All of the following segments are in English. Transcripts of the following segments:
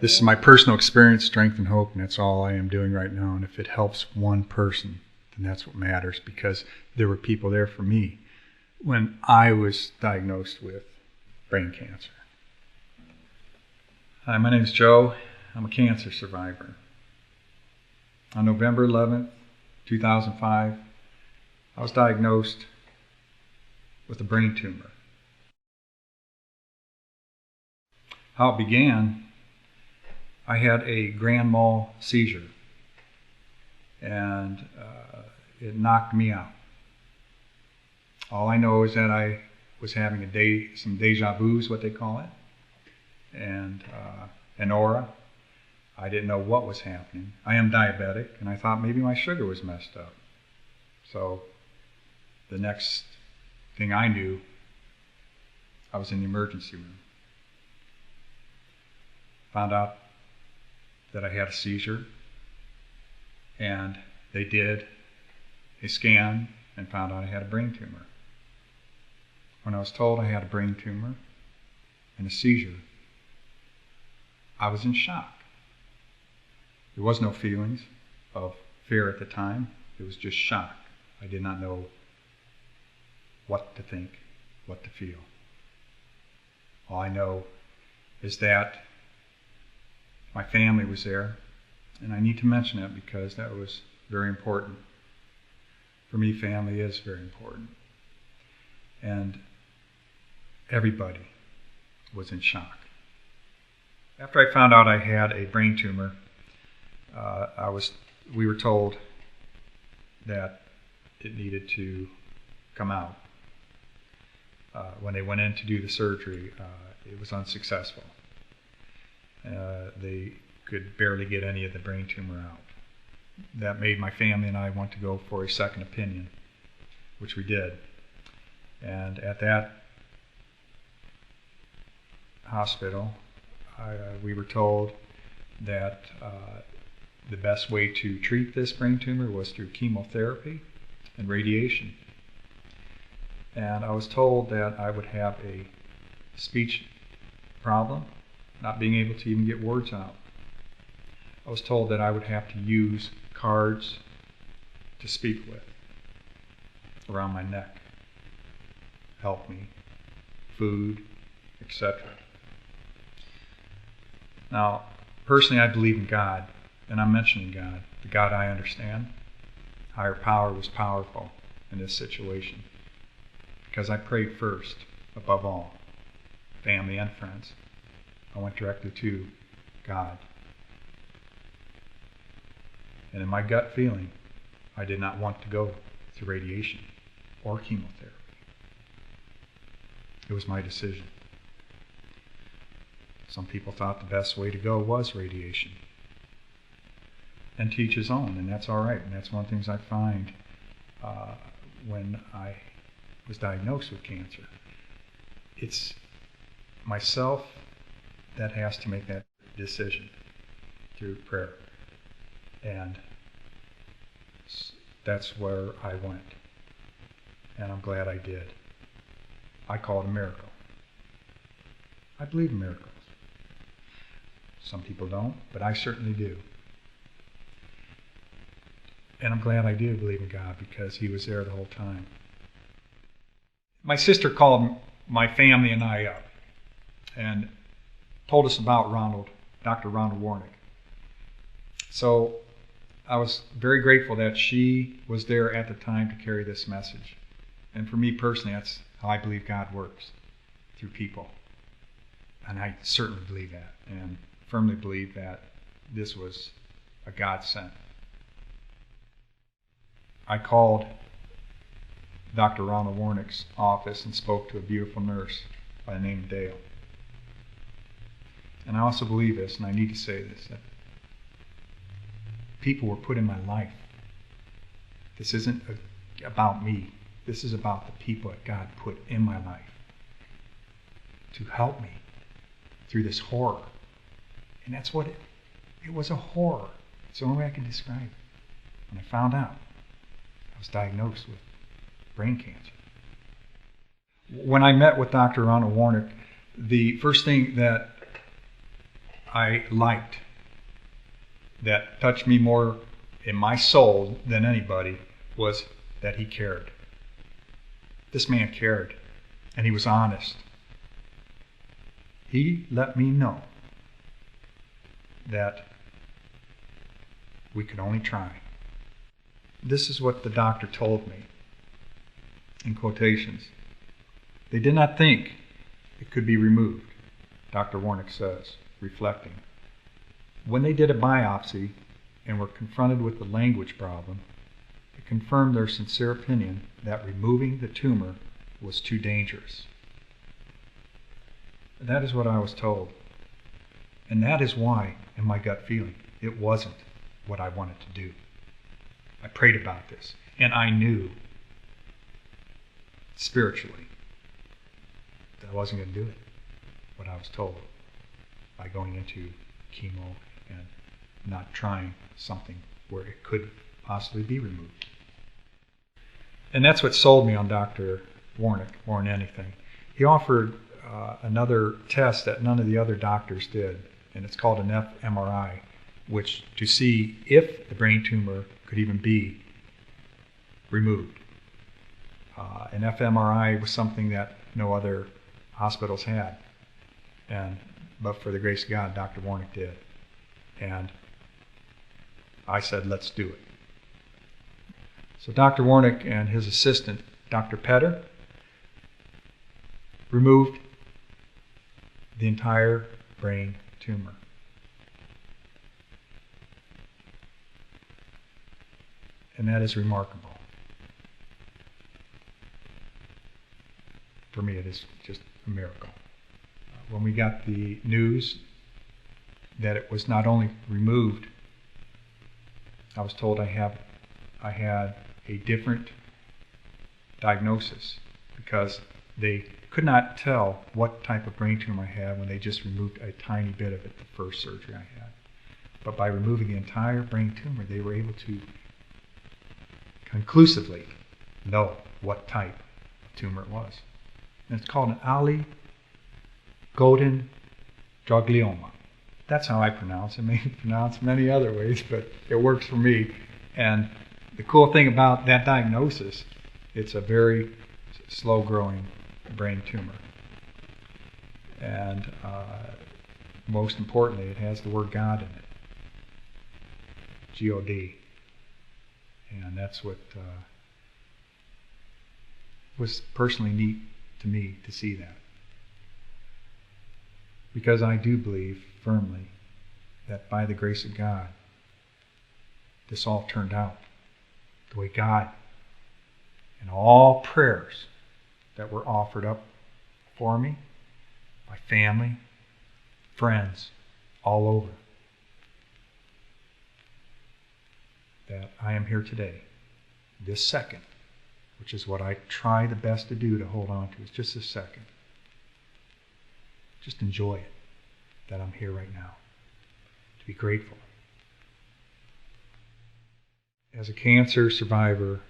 This is my personal experience, strength, and hope, and that's all I am doing right now. And if it helps one person, then that's what matters, because there were people there for me when I was diagnosed with brain cancer. Hi, my name is Joe. I'm a cancer survivor. On November 11th, 2005, I was diagnosed with a brain tumor. How it began, I had a grand mal seizure, and it knocked me out. All I know is that I was having some deja vu is what they call it, and an aura. I didn't know what was happening. I am diabetic, and I thought maybe my sugar was messed up. So the next thing I knew, I was in the emergency room. Found out that I had a seizure, and they did a scan and found out I had a brain tumor. When I was told I had a brain tumor and a seizure, I was in shock. There was no feelings of fear at the time. It was just shock. I did not know what to think, what to feel. All I know is that my family was there, and I need to mention that because that was very important. For me, family is very important. And everybody was in shock. After I found out I had a brain tumor, we were told that it needed to come out. When they went in to do the surgery, it was unsuccessful. They could barely get any of the brain tumor out. That made my family and I want to go for a second opinion, which we did. And at that hospital, we were told that the best way to treat this brain tumor was through chemotherapy and radiation. And I was told that I would have a speech problem, not being able to even get words out. I was told that I would have to use cards to speak with around my neck, help me, food, etc. Now, personally, I believe in God, and I'm mentioning God, the God I understand. Higher power was powerful in this situation because I prayed first, above all, family and friends. I went directly to God. And in my gut feeling, I did not want to go through radiation or chemotherapy. It was my decision. Some people thought the best way to go was radiation. And to each his own, and that's all right. And that's one of the things I find when I was diagnosed with cancer. It's myself that has to make that decision through prayer. And that's where I went. And I'm glad I did. I call it a miracle. I believe in miracles. Some people don't, but I certainly do. And I'm glad I do believe in God because He was there the whole time. My sister called my family and I up and told us about Dr. Ronald Warnick. So I was very grateful that she was there at the time to carry this message. And for me personally, that's how I believe God works, through people. And I certainly believe that, and firmly believe that this was a godsend. I called Dr. Ronald Warnick's office and spoke to a beautiful nurse by the name of Dale. And I also believe this, and I need to say this, that people were put in my life. This isn't about me. This is about the people that God put in my life to help me through this horror. And that's what it was, a horror. It's the only way I can describe it. When I found out I was diagnosed with brain cancer. When I met with Dr. Ronald Warnick, the first thing that I liked, that touched me more in my soul than anybody, was that he cared. This man cared, and he was honest. He let me know that we could only try. This is what the doctor told me, in quotations. They did not think it could be removed, Dr. Warnick says, reflecting. When they did a biopsy and were confronted with the language problem, it confirmed their sincere opinion that removing the tumor was too dangerous. That is what I was told. And that is why, in my gut feeling, it wasn't what I wanted to do. I prayed about this, and I knew spiritually that I wasn't going to do it, what I was told, by going into chemo and not trying something where it could possibly be removed. And that's what sold me on Dr. Warnick more than anything. He offered another test that none of the other doctors did, and it's called an fMRI, which to see if the brain tumor could even be removed. An fMRI was something that no other hospitals had, but for the grace of God, Dr. Warnick did. And I said, let's do it. So Dr. Warnick and his assistant, Dr. Petter, removed the entire brain tumor. And that is remarkable. For me, it is just a miracle. When we got the news that it was not only removed, I was told I had a different diagnosis because they could not tell what type of brain tumor I had when they just removed a tiny bit of it the first surgery I had. But by removing the entire brain tumor, they were able to conclusively know what type of tumor it was. And it's called an golden droglioma. That's how I pronounce it. I may pronounce it many other ways, but it works for me. And the cool thing about that diagnosis, it's a very slow-growing brain tumor. And most importantly, it has the word God in it. G-O-D. And that's what was personally neat to me to see that. Because I do believe firmly that by the grace of God, this all turned out the way God, and all prayers that were offered up for me, my family, friends, all over, that I am here today, this second, which is what I try the best to do to hold on to, is just this second. Just enjoy it, that I'm here right now, to be grateful. As a cancer survivor,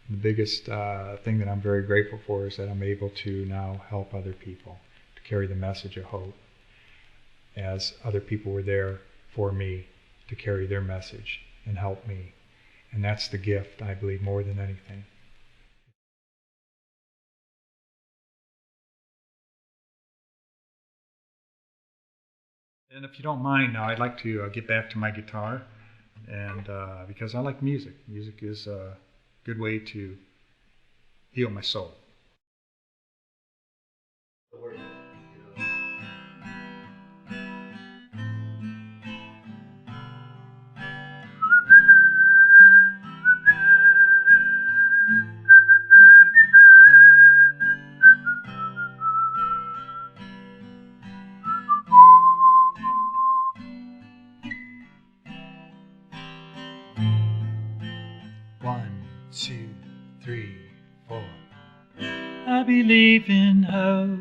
the biggest thing that I'm very grateful for is that I'm able to now help other people, to carry the message of hope, as other people were there for me to carry their message and help me. And that's the gift, I believe, more than anything. And if you don't mind now, I'd like to get back to my guitar, and because I like music. Music is a good way to heal my soul. One, two, three, four. I believe in hope.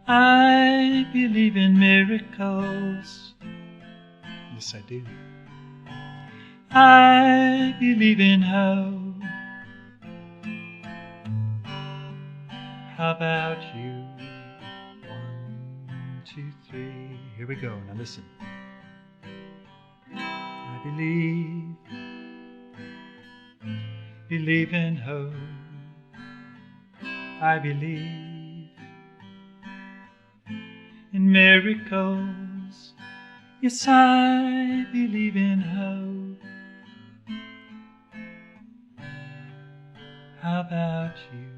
I believe in miracles. Yes, I do. I believe in hope. How about you? 2, 3. Here we go. Now listen. I believe in hope. I believe in miracles. Yes, I believe in hope. How about you?